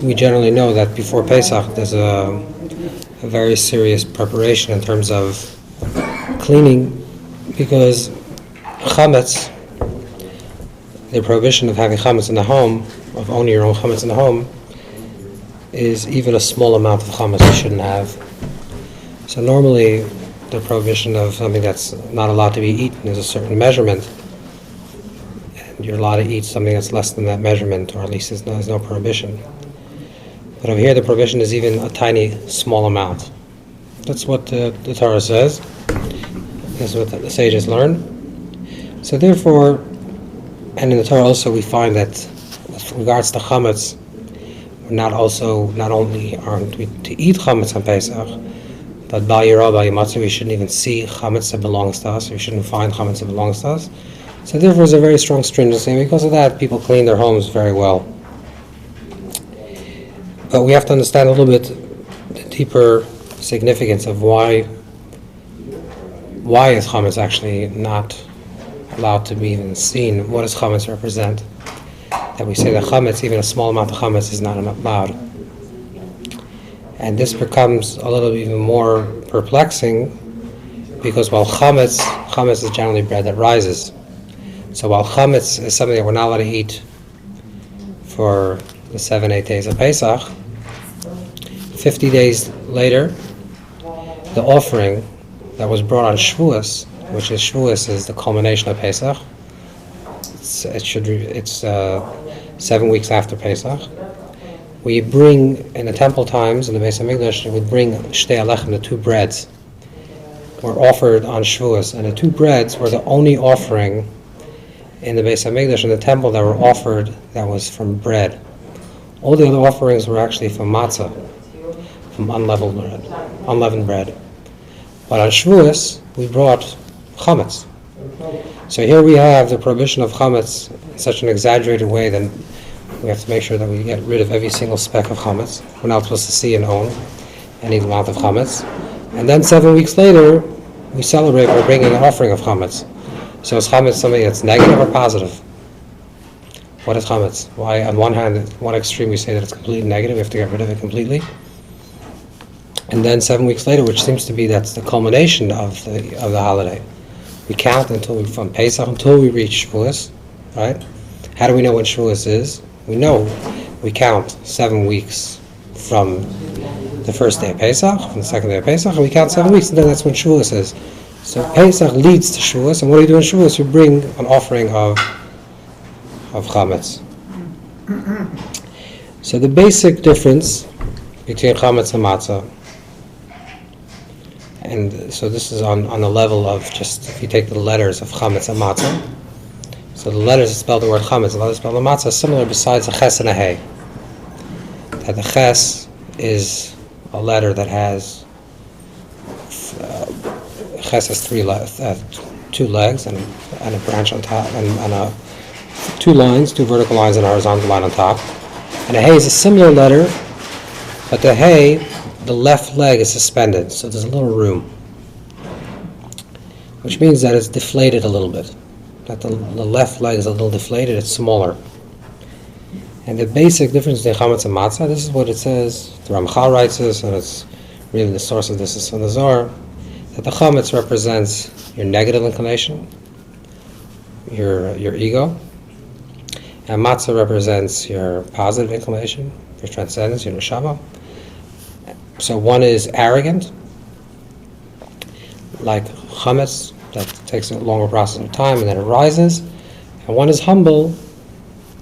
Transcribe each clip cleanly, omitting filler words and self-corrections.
we generally know that before Pesach there's a very serious preparation in terms of cleaning, because Chametz, the prohibition of having Chametz in the home, of owning your own Chametz in the home, is even a small amount of Chametz you shouldn't have. So normally the prohibition of something that's not allowed to be eaten is a certain measurement, and you're allowed to eat something that's less than that measurement, or at least there's no prohibition. But over here the prohibition is even a tiny, small amount. That's what the Torah says. That's what the sages learn. So therefore, and in the Torah also we find that with regards to Chametz, we're not only aren't we to eat Chametz on Pesach, but Bal Yirah, Bal Yimatzu, we shouldn't even see Chametz that belongs to us. We shouldn't find Chametz that belongs to us. So therefore there's a very strong stringency, and because of that people clean their homes very well. But we have to understand a little bit the deeper significance of why is Chametz actually not allowed to be even seen. What does Chametz represent? That we say that Chametz, even a small amount of Chametz, is not allowed. And this becomes a little bit even more perplexing, because while Chametz is generally bread that rises. So while Chametz is something that we're not allowed to eat for the 7-8 days of Pesach, 50 days later, the offering that was brought on Shavuos, which is Shavuos is the culmination of Pesach. It's 7 weeks after Pesach. We bring, in the temple times, in the Beis HaMikdash, we bring Shtei Alechem, the two breads, were offered on Shavuos, and the two breads were the only offering in the Beis HaMikdash, in the temple, that were offered that was from bread. All the other offerings were actually from matzah, from unleavened bread. But on Shavuos, we brought Chametz. So here we have the prohibition of Chametz in such an exaggerated way that we have to make sure that we get rid of every single speck of Chametz. We're not supposed to see and own any amount of Chametz. And then 7 weeks later, we celebrate by bringing an offering of Chametz. So is Chametz something that's negative or positive? What is Chametz? Why, on one hand, at one extreme we say that it's completely negative, we have to get rid of it completely. And then 7 weeks later, which seems to be that's the culmination of the holiday, we count from Pesach until we reach Shavuos, right? How do we know when Shavuos is? We know we count 7 weeks from the first day of Pesach, from the second day of Pesach, and we count 7 weeks, and then that's when Shavuos is. So Pesach leads to Shavuos, and what do you do in Shavuos? You bring an offering of Chametz. So the basic difference between Chametz and Matzah, and so this is on the level of just, if you take the letters of Chametz and Matzah, so the letters that spell the word Chametz, the letters that spell the Matzah, is similar besides a Ches and a Hey. That the Ches is a letter that has, Ches has two legs and a branch on top, and two vertical lines and a horizontal line on top. And a Hey is a similar letter, but the Hey, the left leg is suspended, so there's a little room, which means that it's deflated a little bit. That the left leg is a little deflated, it's smaller. And the basic difference between Chametz and Matzah, this is what it says, the Ramchal writes this, and it's really the source of this is from the Zohar, that the Chametz represents your negative inclination, your ego, and Matzah represents your positive inclination, your transcendence, your neshama. So one is arrogant, like Chametz, that takes a longer process of time and then it rises, and one is humble,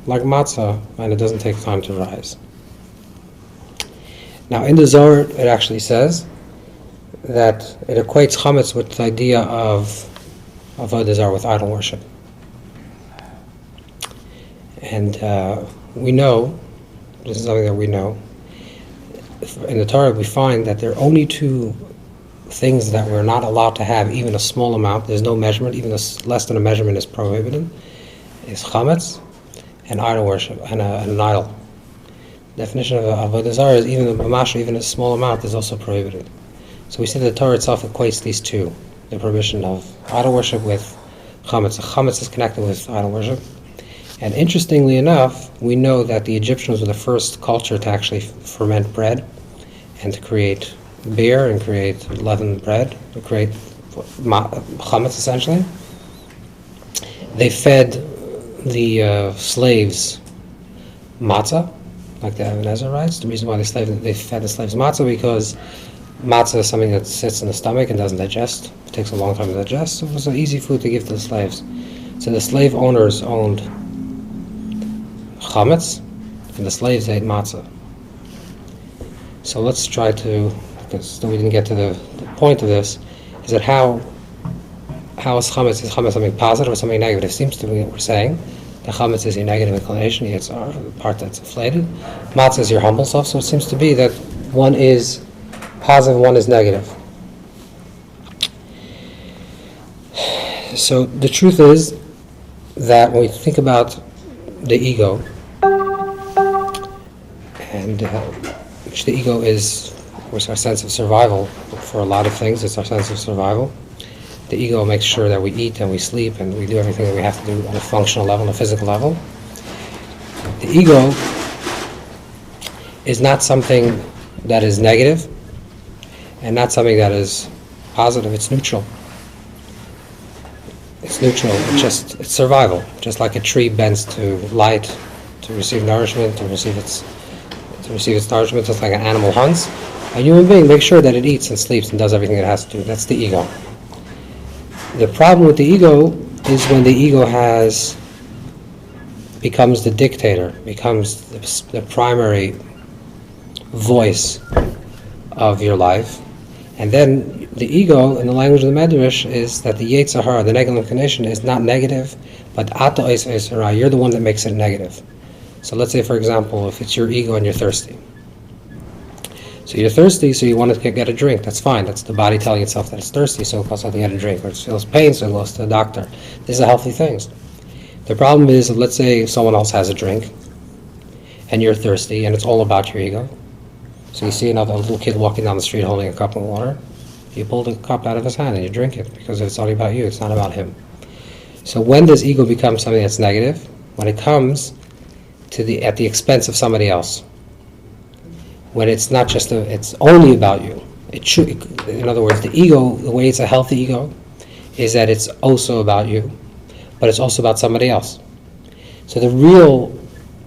like Matzah, and it doesn't take time to rise. Now in the Zohar it actually says that it equates Chametz with the idea of Avodah Zarah, with idol worship. And we know, this is something that we know, in the Torah we find that there are only two things that we're not allowed to have, even a small amount. There's no measurement, even less than a measurement is prohibited, is Chametz and idol worship, and an idol. The definition of Avodah Zarah is even a small amount is also prohibited. So we see that the Torah itself equates these two, the prohibition of idol worship with Chametz. Chametz is connected with idol worship, And interestingly enough, we know that the Egyptians were the first culture to actually ferment bread and to create beer and create leavened bread, to create chametz essentially. They fed the slaves matzah, like the Ebenezer writes. The reason why they fed the slaves matzah because matzah is something that sits in the stomach and doesn't digest. It takes a long time to digest, so it was an easy food to give to the slaves. So the slave owners owned chametz, and the slaves ate matzah. So let's try to, because we didn't get to the point of this, is that how is chametz something positive or something negative? It seems to be what we're saying. The chametz is your negative inclination, it's the part that's inflated. Matzah is your humble self, so it seems to be that one is positive, one is negative. So the truth is that when we think about the ego, and which the ego is, of course, our sense of survival for a lot of things. It's our sense of survival. The ego makes sure that we eat and we sleep and we do everything that we have to do on a functional level, on a physical level. The ego is not something that is negative and not something that is positive. It's neutral. It's neutral. It's survival. Just like a tree bends to light to receive nourishment, to receive its nourishment, just like an animal hunts. A human being makes sure that it eats and sleeps and does everything it has to do. That's the ego. The problem with the ego is when the ego becomes the dictator, becomes the primary voice of your life. And then the ego, in the language of the Medrash, is that the Yetzer Hara, the negative inclination, is not negative, but Ata Eis Eis Hara, you're the one that makes it negative. So let's say, for example, if it's your ego and you're thirsty. So you're thirsty, so you want to get a drink. That's fine. That's the body telling itself that it's thirsty, so it goes out to get a drink. Or it feels pain, so it goes to the doctor. These are healthy things. The problem is, let's say someone else has a drink, and you're thirsty, and it's all about your ego. So you see another little kid walking down the street holding a cup of water. You pull the cup out of his hand and you drink it, because it's only about you. It's not about him. So when does ego become something that's negative? When it comes at the expense of somebody else. When it's not just it's only about you. It should, in other words, the ego, the way it's a healthy ego, is that it's also about you, but it's also about somebody else. So the real,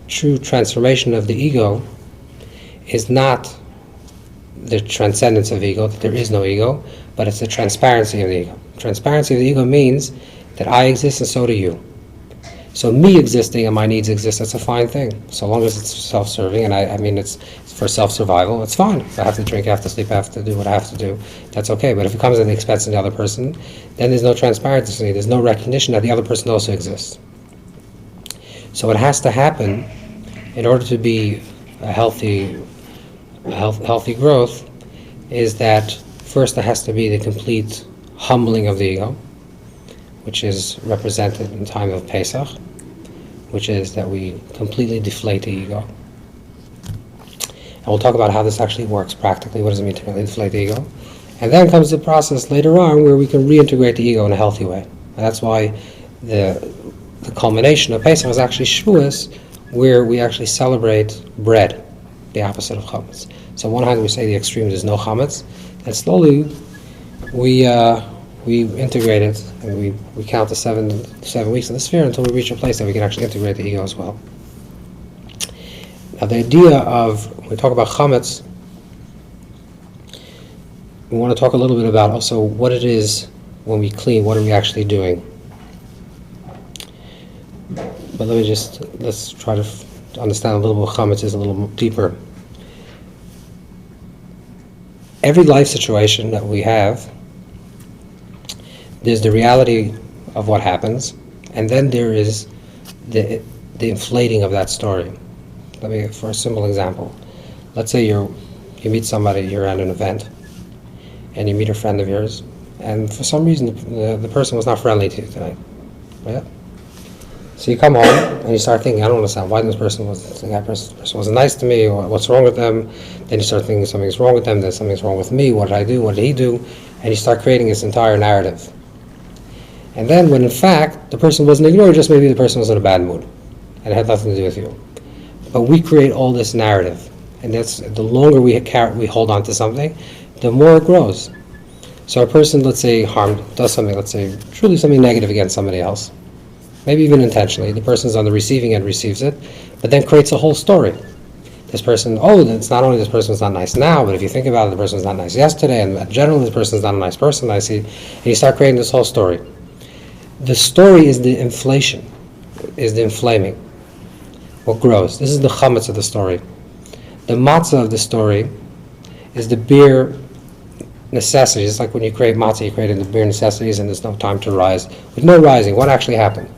true transformation of the ego is not the transcendence of ego, that there is no ego, but it's the transparency of the ego. Transparency of the ego means that I exist and so do you. So me existing and my needs exist, that's a fine thing. So long as it's self-serving, and I mean it's for self-survival, it's fine. If I have to drink, I have to sleep, I have to do what I have to do, that's okay. But if it comes at the expense of the other person, then there's no transparency, there's no recognition that the other person also exists. So it has to happen in order to be a healthy growth, is that first there has to be the complete humbling of the ego, which is represented in time of Pesach, which is that we completely deflate the ego. And we'll talk about how this actually works practically. What does it mean to really deflate the ego? And then comes the process later on where we can reintegrate the ego in a healthy way. And that's why the culmination of Pesach is actually Shavuos, where we actually celebrate bread, the opposite of chametz. So on one hand we say the extreme, there's no chametz, and slowly we integrate it, and we count the seven weeks of the sphere until we reach a place that we can actually integrate the ego as well. Now the idea of, when we talk about chametz, we want to talk a little bit about also what it is when we clean, what are we actually doing. But let's try to understand a little bit what chametz is a little deeper. Every life situation that we have, there's the reality of what happens, and then there is the inflating of that story. For a simple example, let's say you meet somebody, you're at an event, and you meet a friend of yours, and for some reason the person was not friendly to you tonight. Yeah? So you come home and you start thinking, I don't understand why this person wasn't nice to me, or what's wrong with them. Then you start thinking something's wrong with them, then something's wrong with me, what did I do, what did he do? And you start creating this entire narrative. And then when in fact the person wasn't ignored, just maybe the person was in a bad mood. and it had nothing to do with you. But we create all this narrative, and that's the longer we hold on to something, the more it grows. So a person, let's say, does something, let's say, truly something negative against somebody else, maybe even intentionally. The person's on the receiving end, receives it, but then creates a whole story. This person, it's not only this person's not nice now, but if you think about it, the person's not nice yesterday, and generally this person's not a nice person, I see, and you start creating this whole story. The story is the inflation, is the inflaming, what grows. This is the chametz of the story. The matzah of the story is the beer necessities. It's like when you create matzah, you create in the beer necessities, and there's no time to rise. With no rising, what actually happened?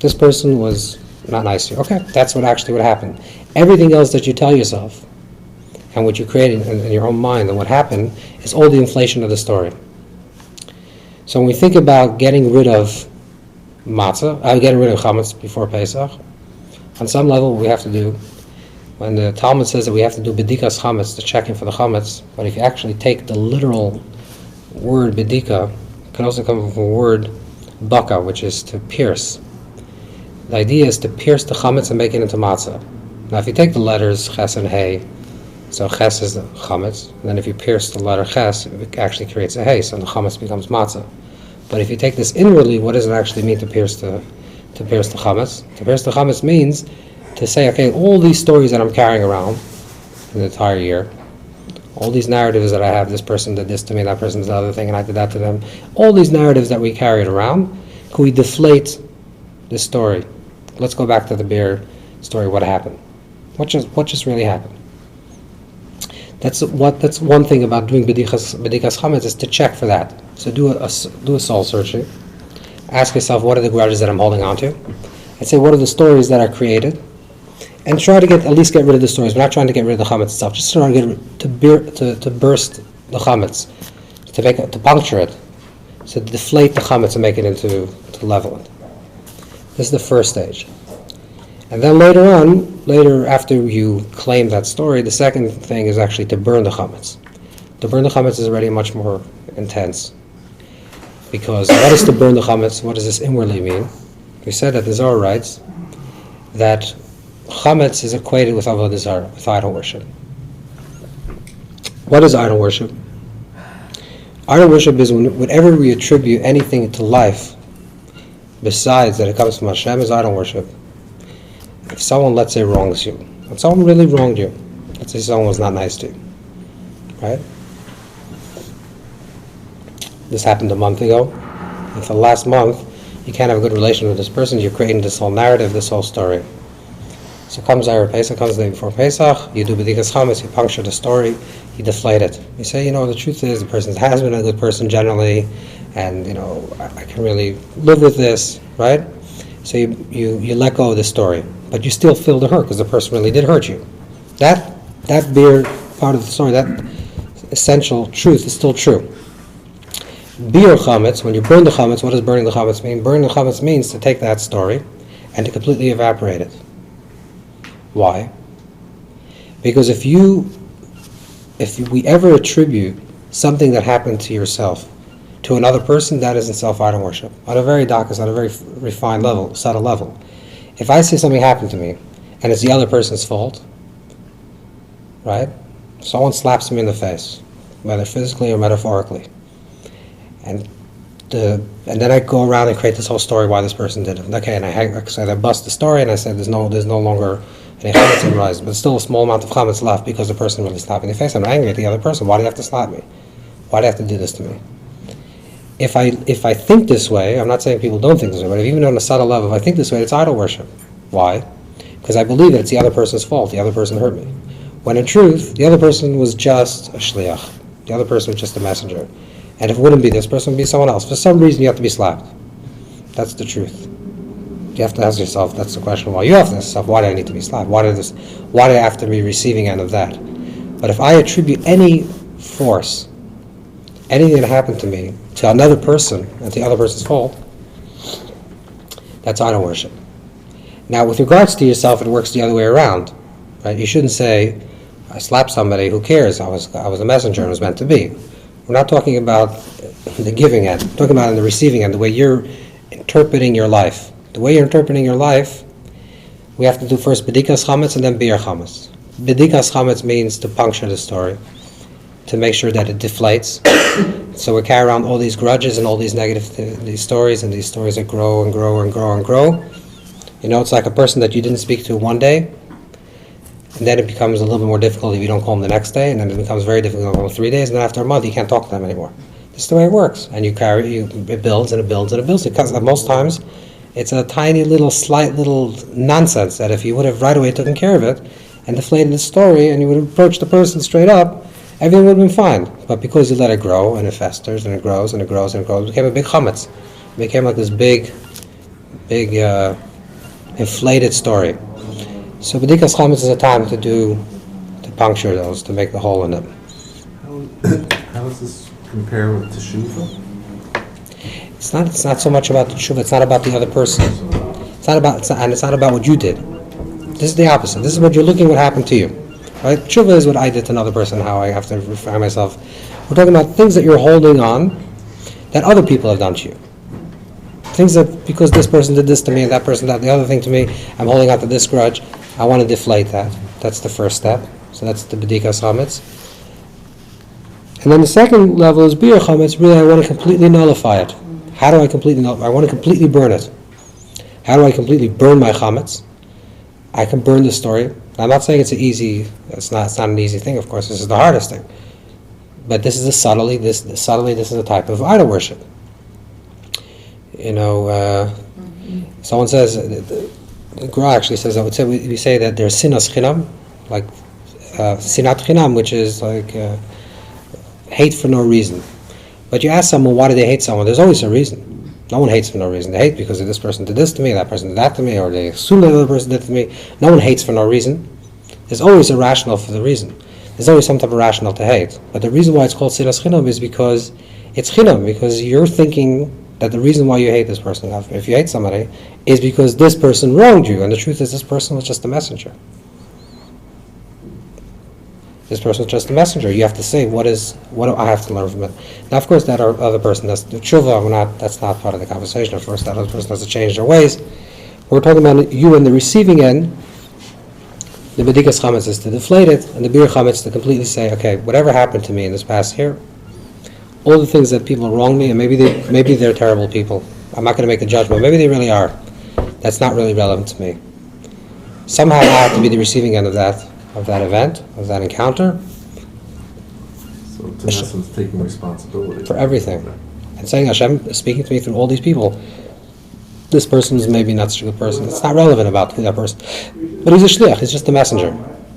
This person was not nice to you. Okay, that's what actually would happen. Everything else that you tell yourself and what you create in your own mind and what happened is all the inflation of the story. So when we think about getting rid of matzah, getting rid of chametz before Pesach, on some level we have to do, when the Talmud says that we have to do bedikas chametz, the checking for the chametz, but if you actually take the literal word bedika, it can also come from the word baka, which is to pierce. The idea is to pierce the chametz and make it into matzah. Now if you take the letters ches and hey, so ches is the chametz, and then if you pierce the letter ches, it actually creates a hey, so the chametz becomes matzah. But if you take this inwardly, what does it actually mean to pierce the chametz? To pierce the chametz means to say, okay, all these stories that I'm carrying around in the entire year, all these narratives that I have, this person did this to me, that person did the other thing, and I did that to them, all these narratives that we carried around, can we deflate this story? Let's go back to the beer story. What happened? What just really happened? That's one thing about doing bedikas chametz, is to check for that. So do a soul searching. Ask yourself, what are the grudges that I'm holding on to? And say, what are the stories that are created? And try to at least get rid of the stories. We're not trying to get rid of the chametz itself. Just try to burst the chametz, to puncture it, to deflate the chametz and make it to level it. This is the first stage. And then later after you claim that story, the second thing is actually to burn the chametz. To burn the chametz is already much more intense. Because what is to burn the chametz? What does this inwardly mean? We said that the Zohar writes that chametz is equated with avodah zarah, with idol worship. What is idol worship? Idol worship is whenever we attribute anything to life besides that it comes from Hashem, is idol worship. If someone, let's say, wrongs you, if someone really wronged you, let's say someone was not nice to you, right? This happened a month ago, and for the last month, you can't have a good relation with this person, you're creating this whole narrative, this whole story. So comes Pesach, comes the day before Pesach, you do bedikas chametz, you puncture the story, you deflate it. You say, the truth is, the person has been a good person generally, and, I can really live with this, right? So you let go of the story, but you still feel the hurt because the person really did hurt you. That beer part of the story, that essential truth is still true. Beer chametz, when you burn the chametz, what does burning the chametz mean? Burning the chametz means to take that story and to completely evaporate it. Why? Because if we ever attribute something that happened to yourself to another person, that is in self-idol worship. On a very darkest, on a very refined level, subtle level. If I see something happen to me, and it's the other person's fault, right? Someone slaps me in the face, whether physically or metaphorically. And then I go around and create this whole story why this person did it. Okay, and I bust the story, and I said there's no longer any chametz in rise, but still a small amount of chametz left because the person really slapped me in the face. I'm angry at the other person. Why do you have to slap me? Why do you have to do this to me? If I think this way, I'm not saying people don't think this way, but even on a subtle level, if I think this way, it's idol worship. Why? Because I believe that it's the other person's fault. The other person hurt me. When in truth, the other person was just a shliach. The other person was just a messenger. And if it wouldn't be this person, it would be someone else. For some reason, you have to be slapped. That's the truth. You have to ask yourself, that's the question, why you have to ask yourself, why do I need to be slapped? Why do I have to be receiving end of that? But if I attribute any force, anything that happened to me, to another person, and to the other person's fault, that's idol worship. Now, with regards to yourself, it works the other way around, right? You shouldn't say, I slapped somebody, who cares? I was a messenger and it was meant to be. We're not talking about the giving end. We're talking about the receiving end, the way you're interpreting your life. The way you're interpreting your life we have to do first Bedikas Chametz and then Bir Chametz. Bedikas Chametz means to puncture the story, to make sure that it deflates. So we carry around all these grudges and all these negative these stories, and these stories that grow and grow and grow and grow. You know, it's like a person that you didn't speak to one day, and then it becomes a little bit more difficult if you don't call them the next day, and then it becomes very difficult to call them 3 days, and then after a month you can't talk to them anymore. This is the way it works, and it builds and it builds and it builds. Because most times it's a tiny little, slight little nonsense that if you would have right away taken care of it and deflated the story, and you would have approached the person straight up, everything would have been fine. But because you let it grow, and it festers, and it grows, and it grows, and it grows, it became a big chametz. It became like this big, inflated story. So Bedikas Chametz is a time to puncture those, to make the hole in them. How does this compare with Teshuvah? It's not so much about the tshuva. It's not about the other person. It's not about what you did. This is the opposite. This is what you're looking what happened to you. Right? Tshuva is what I did to another person, how I have to refine myself. We're talking about things that you're holding on that other people have done to you. Things that, because this person did this to me and that person did the other thing to me, I'm holding on to this grudge. I want to deflate that. That's the first step. So that's the Bedikas Chametz. And then the second level is Bir Chametz. Really, I want to completely nullify it. How do I completely nullify? I want to completely burn it. How do I completely burn my Chametz? I can burn the story. I'm not saying it's not an easy thing, of course. This is the hardest thing. But this is this is a type of idol worship. You know, someone says, the Gra actually says, I would say we say that there's sinas chinam, like sinat chinam, which is like hate for no reason. But you ask someone, why do they hate someone? There's always a reason. No one hates for no reason. They hate because this person did this to me, that person did that to me, or they assume that the other person did to me. No one hates for no reason. There's always a rationale for the reason. There's always some type of rationale to hate. But the reason why it's called sinas chinam is because it's chinam, because you're thinking that the reason why you hate this person, if you hate somebody, is because this person wronged you, and the truth is this person was just a messenger. This person was just a messenger. You have to say, what do I have to learn from it? Now, of course, that other person, that's the tshuva, that's not part of the conversation. Of course, that other person has to change their ways. We're talking about you in the receiving end. The Bedikas Chametz is to deflate it, and the Bir Chametz to completely say, okay, whatever happened to me in this past year, all the things that people wrong me, and maybe they're terrible people. I'm not going to make a judgment. Maybe they really are. That's not really relevant to me. Somehow I have to be the receiving end of that event, of that encounter. So in essence, taking responsibility for everything. And saying, Hashem is speaking to me through all these people. This person is maybe not such a good person. It's not relevant about that person. But he's a shliach, he's just a messenger.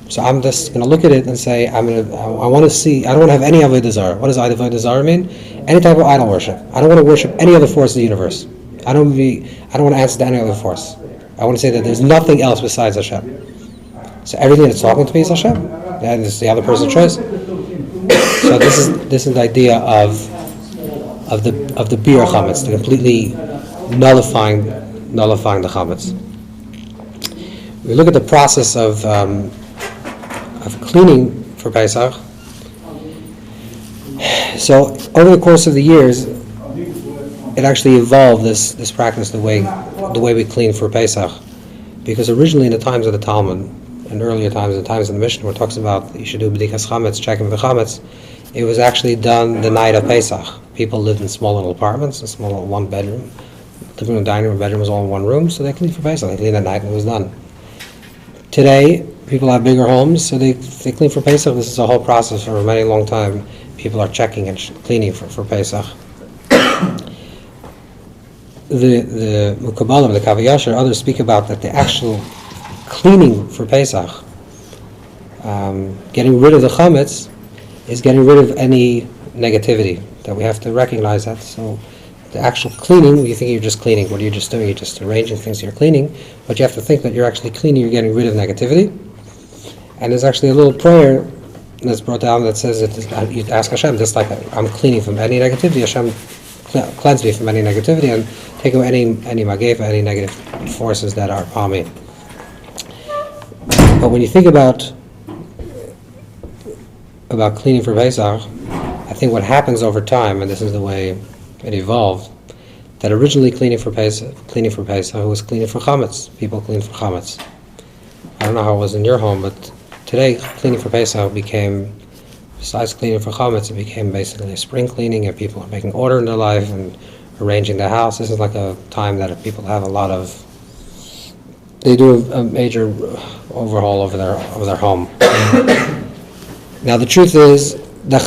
So I'm just going to look at it and say, I want to see, I don't want to have any avodah zarah. What does avodah zarah mean? Any type of idol worship. I don't want to worship any other force in the universe. I don't want to answer to any other force. I want to say that there's nothing else besides Hashem. So everything that's talking to me is Hashem. And it's the other person's choice. So this is the idea of the Bir Chametz, the completely nullifying the Chametz. We look at the process of cleaning for Pesach. So over the course of the years, it actually evolved this practice, the way we clean for Pesach, because originally in the times of the Talmud, in earlier times, in the times of the Mishnah, where it talks about you should do Bedikas Chametz, checking the Chametz, it was actually done the night of Pesach. People lived in small little apartments, a small little one bedroom, living room, dining room, bedroom was all in one room, so they cleaned for Pesach. They cleaned that night and it was done. Today, people have bigger homes, so they clean for Pesach. This is a whole process for a very long time. People are checking and cleaning for Pesach. The Mukabalim, the Kav Yashar, others speak about that the actual cleaning for Pesach, getting rid of the chametz, is getting rid of any negativity, that we have to recognize that. So the actual cleaning, you think you're just cleaning. What are you just doing? You're just arranging things, you're cleaning. But you have to think that you're actually cleaning, you're getting rid of negativity. And there's actually a little prayer that's brought down that says that you ask Hashem, just like I'm cleaning from any negativity, Hashem cleanse me from any negativity and take away any magefa, any negative forces that are upon me. But when you think about cleaning for Pesach, I think what happens over time, and this is the way it evolved, that originally cleaning for Pesach was cleaning for chametz. People cleaned for chametz. I don't know how it was in your home, but today cleaning for Pesach became, besides cleaning for Chametz, it became basically a spring cleaning, and people are making order in their life and arranging their house. This is like a time that people have a lot of, they do a major overhaul over their home. Now the truth is that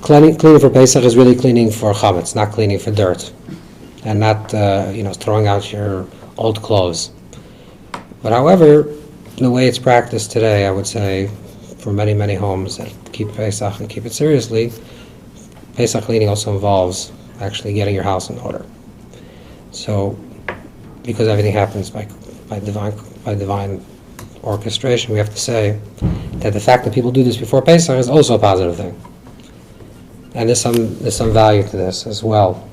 cleaning for Pesach is really cleaning for Chametz, not cleaning for dirt, and not throwing out your old clothes. But however, the way it's practiced today, I would say, for many, many homes that keep Pesach and keep it seriously, Pesach cleaning also involves actually getting your house in order. So, because everything happens by divine orchestration, we have to say that the fact that people do this before Pesach is also a positive thing. And there's some value to this as well.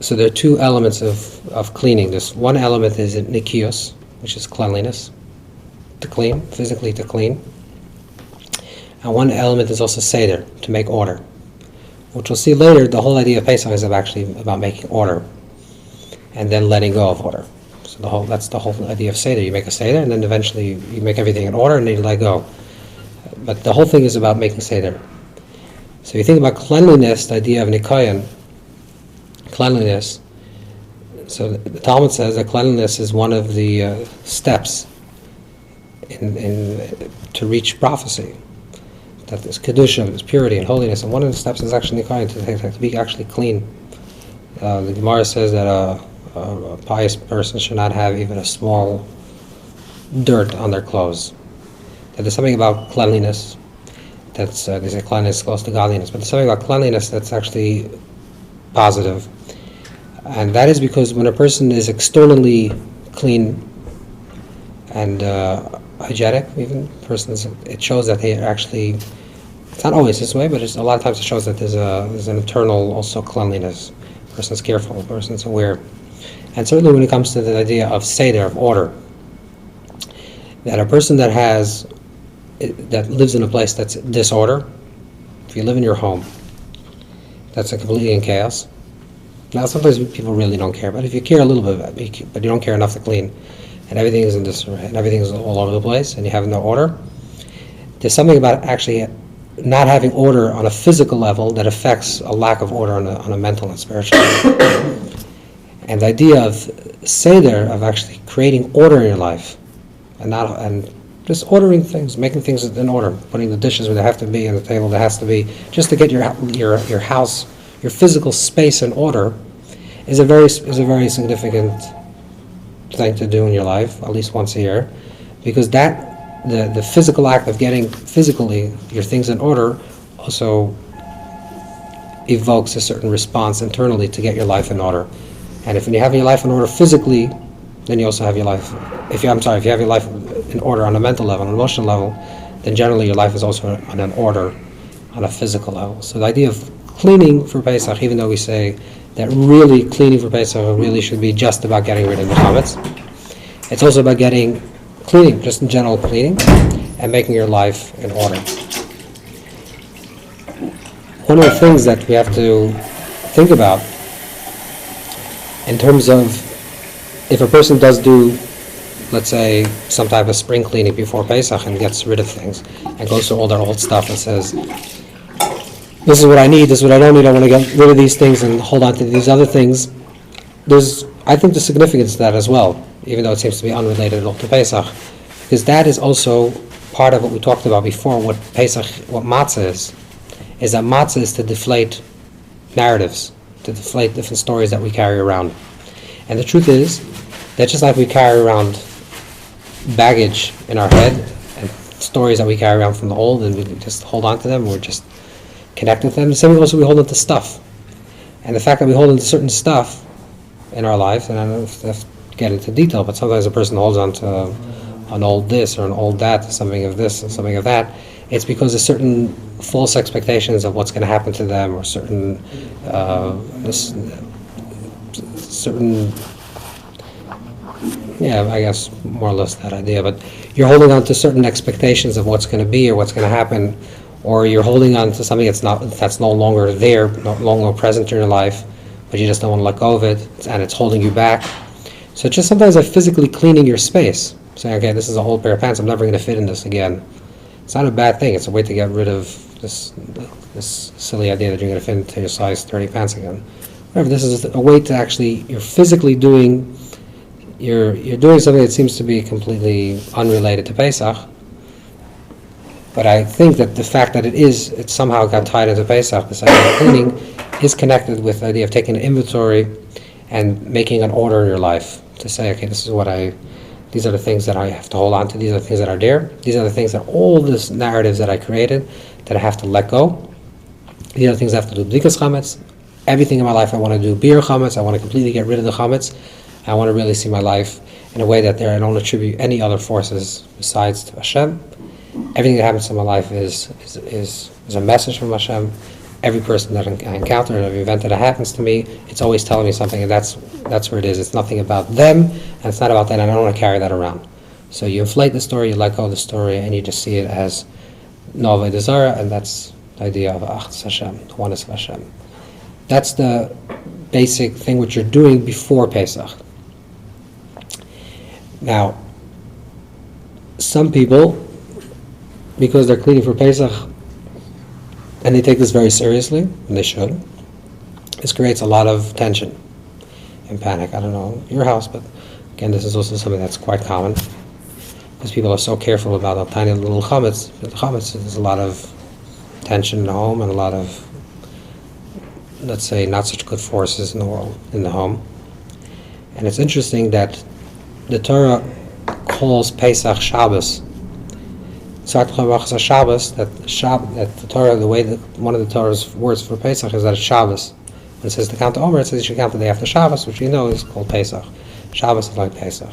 So there are two elements of cleaning. This one element is nikios, which is cleanliness, to clean, physically to clean. And one element is also seder, to make order. Which we'll see later, the whole idea of Pesach is actually about making order and then letting go of order. So that's the whole idea of seder. You make a seder and then eventually you make everything in order and then you let go. But the whole thing is about making seder. So you think about cleanliness, the idea of nikayon, cleanliness. So the Talmud says that cleanliness is one of the steps to reach prophecy. That there's kedusha, there's purity and holiness, and one of the steps is actually nikayon, to be actually clean. The Gemara says that a pious person should not have even a small dirt on their clothes. That there's something about cleanliness. They say cleanliness is close to godliness, but there's something about cleanliness that's actually positive. And that is because when a person is externally clean and hygienic, even it shows that they are actually, it's not always this way, but a lot of times it shows that there's an internal also cleanliness. A person's careful, a person's aware. And certainly when it comes to the idea of seder, of order, that a person that lives in a place that's disorder, if you live in your home, that's completely in chaos. Now sometimes people really don't care, but if you care a little bit, but you don't care enough to clean, and everything is in disarray, and everything is all over the place, and you have no order, there's something about actually not having order on a physical level that affects a lack of order on a mental and spiritual level. And the idea of seder, of actually creating order in your life, and just ordering things, making things in order, putting the dishes where they have to be, and the table there has to be, just to get your house, your physical space in order, is a very significant thing to do in your life, at least once a year, because the physical act of getting physically your things in order also evokes a certain response internally to get your life in order. And if you have your life in order physically, then you also have your life. If you have your life in order on a mental level, on an emotional level, then generally your life is also on an order on a physical level. So the idea of cleaning for Pesach, even though we say that really cleaning for Pesach really should be just about getting rid of the chametz, it's also about cleaning, just in general cleaning, and making your life in order. One of the things that we have to think about in terms of if a person does do, let's say, some type of spring cleaning before Pesach and gets rid of things and goes through all their old stuff and says, this is what I need, this is what I don't need, I want to get rid of these things and hold on to these other things. I think there's significance to that as well, even though it seems to be unrelated at all to Pesach, because that is also part of what we talked about before, what matzah is that matzah is to deflate narratives, to deflate different stories that we carry around. And the truth is that just like we carry around baggage in our head and stories that we carry around from the old and we just hold on to them, we're just connected to them, the same also we hold on to stuff. And the fact that we hold on to certain stuff in our life, and I don't have to get into detail, but sometimes a person holds on to an old this or an old that, something of this and something of that, it's because of certain false expectations of what's going to happen to them, or certain I guess more or less that idea, but you're holding on to certain expectations of what's going to be or what's going to happen, or you're holding on to something that's no longer there, no longer present in your life, but you just don't want to let go of it, and it's holding you back. So just sometimes like physically cleaning your space, saying, okay, this is a old pair of pants, I'm never going to fit in this again. It's not a bad thing. It's a way to get rid of this silly idea that you're going to fit into your size 30 pants again. Whatever, this is a way to actually, you're physically doing, you're doing something that seems to be completely unrelated to Pesach. But I think that the fact that it somehow got tied into Pesach, this idea of cleaning, is connected with the idea of taking an inventory and making an order in your life to say, okay, this is these are the things that I have to hold on to, these are the things that are there, these are the things that all these narratives that I created that I have to let go. These are the things I have to do b'dikas chametz. Everything in my life I want to do bir chametz. I want to completely get rid of the chametz. I want to really see my life in a way that I don't attribute any other forces besides to Hashem. Everything that happens in my life is a message from Hashem. Every person that I encounter, every event that happens to me, it's always telling me something, and that's where it is. It's nothing about them, and it's not about that, and I don't want to carry that around. So you inflate the story, you let go of the story, and you just see it as no avodah zara, and that's the idea of Achdus Hashem, the oneness of Hashem. That's the basic thing which you're doing before Pesach. Now, some people, because they're cleaning for Pesach, and they take this very seriously, and they should, this creates a lot of tension and panic. I don't know your house, but again, this is also something that's quite common, because people are so careful about a tiny little chametz. With the chametz, there's a lot of tension in the home and a lot of, let's say, not such good forces in the world, in the home. And it's interesting that the Torah calls Pesach Shabbos. Shabbos, that the Torah, the way that one of the Torah's words for Pesach is that it's Shabbos. When it says to count the Omer, it says you should count the day after Shabbos, which we know is called Pesach. Shabbos is like Pesach.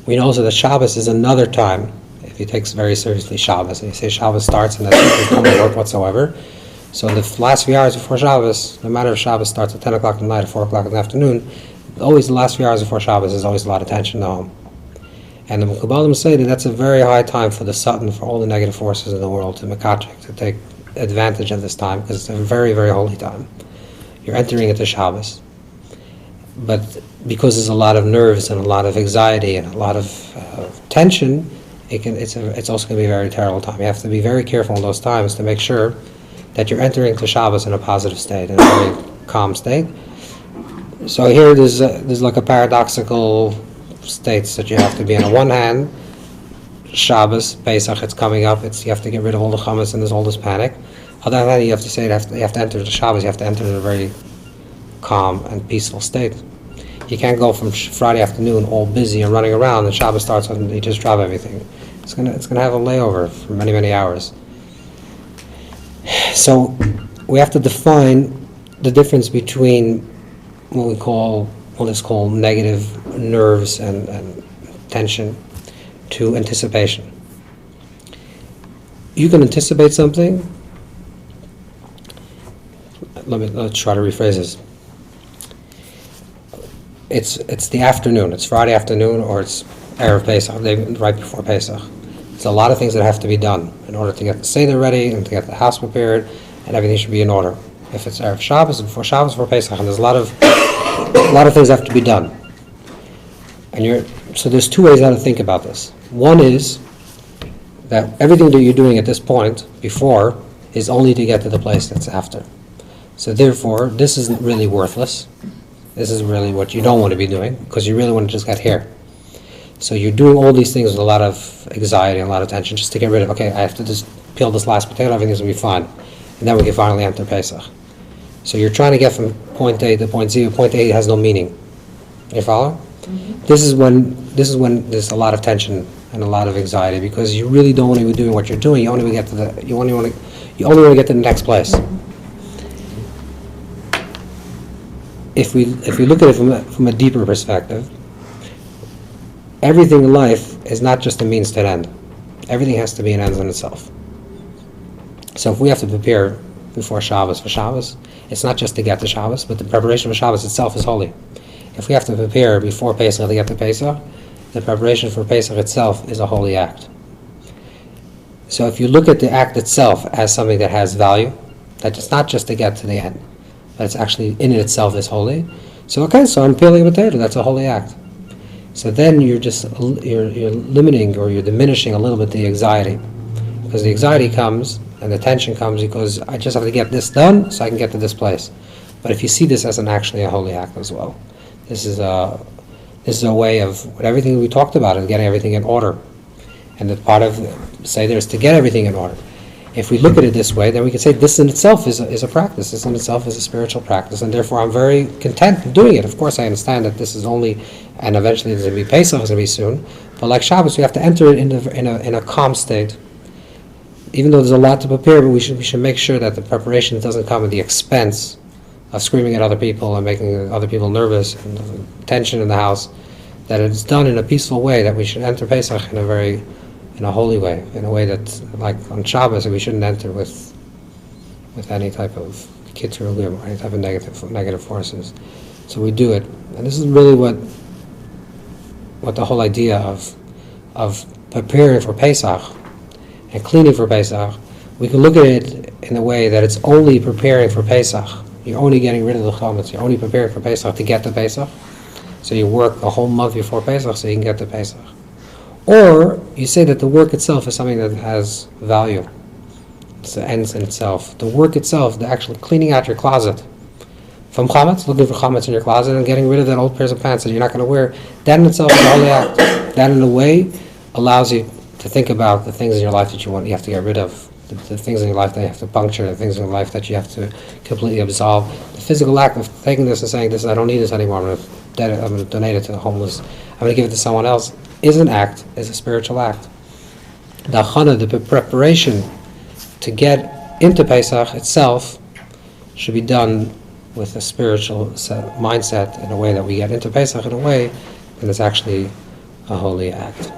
We know also that Shabbos is another time, if you take very seriously Shabbos, and you say Shabbos starts and that's no work whatsoever. So the last few hours before Shabbos, no matter if Shabbos starts at 10 o'clock at night or 4 o'clock in the afternoon, always the last few hours before Shabbos is always a lot of tension in the home. And the Mekubalim say that that's a very high time for the Satan, for all the negative forces in the world, to Mekachik, to take advantage of this time, because it's a very, very holy time. You're entering into Shabbos. But because there's a lot of nerves and a lot of anxiety and a lot of tension, it's also going to be a very terrible time. You have to be very careful in those times to make sure that you're entering into Shabbos in a positive state, in a very calm state. So here there's like a paradoxical states that you have to be on. The one hand, Shabbos, Pesach, it's coming up. You have to get rid of all the chametz and there's all this panic. On the other hand, you have to say you have to enter the Shabbos. You have to enter in a very calm and peaceful state. You can't go from Friday afternoon all busy and running around, and Shabbos starts and you just drop everything. It's gonna have a layover for many, many hours. So we have to define the difference between what is called negative nerves and tension to anticipation. You can anticipate something. Let's try to rephrase this. It's the afternoon. It's Friday afternoon, or it's Erev Pesach, right before Pesach. There's a lot of things that have to be done in order to get the Seder ready and to get the house prepared, and everything should be in order. If it's Erev Shabbos, before Pesach, and there's a lot of things that have to be done. So there's two ways how to think about this. One is that everything that you're doing at this point, before, is only to get to the place that's after. So therefore, this isn't really worthless. This is really what you don't want to be doing, because you really want to just get here. So you're doing all these things with a lot of anxiety and a lot of tension just to get rid of, okay, I have to just peel this last potato, everything's going to be fine. And then we can finally enter Pesach. So you're trying to get from point A to point Z. Point A has no meaning. You follow? Mm-hmm. This is when there's a lot of tension and a lot of anxiety, because you really don't want to be doing what you're doing. You only want to get to the next place. If we look at it from a deeper perspective, everything in life is not just a means to an end. Everything has to be an end in itself. So if we have to prepare before Shabbos for Shabbos, it's not just to get to Shabbos, but the preparation for Shabbos itself is holy. If we have to prepare before Pesach to get to Pesach, the preparation for Pesach itself is a holy act. So if you look at the act itself as something that has value, that it's not just to get to the end, but it's actually in itself is holy, So so I'm peeling a potato. That's a holy act. So then you're limiting or you're diminishing a little bit the anxiety, because the anxiety comes and the tension comes because I just have to get this done so I can get to this place. But if you see this as actually a holy act as well, this is a way of everything we talked about and getting everything in order. And the part of Seder is to get everything in order. If we look at it this way, then we can say this in itself is a practice. This in itself is a spiritual practice, and therefore I'm very content in doing it. Of course, I understand that this is only, and eventually there's going to be Pesach, it's going to be soon. But like Shabbos, we have to enter it in a calm state. Even though there's a lot to prepare, but we should make sure that the preparation doesn't come at the expense of screaming at other people and making other people nervous and tension in the house. That it's done in a peaceful way. That we should enter Pesach in a holy way, in a way that, like on Shabbos, we shouldn't enter with any type of kitzur or any type of negative forces. So we do it, and this is really what the whole idea of preparing for Pesach and cleaning for Pesach. We can look at it in a way that it's only preparing for Pesach. You're only getting rid of the Chametz. You're only preparing for Pesach to get to Pesach. So you work a whole month before Pesach so you can get to Pesach. Or you say that the work itself is something that has value. It's the ends in itself. The work itself, the actual cleaning out your closet from chametz, looking for chametz in your closet and getting rid of that old pair of pants that you're not going to wear, that in itself is a holy act. That in a way allows you to think about the things in your life that you have to get rid of. The things in your life that you have to puncture, the things in your life that you have to completely absolve. The physical act of taking this and saying, I don't need this anymore, I'm going to donate it to the homeless, I'm going to give it to someone else, is an act, is a spiritual act. The Hagadah, the preparation to get into Pesach itself, should be done with a spiritual mindset in a way that we get into Pesach in a way that is actually a holy act.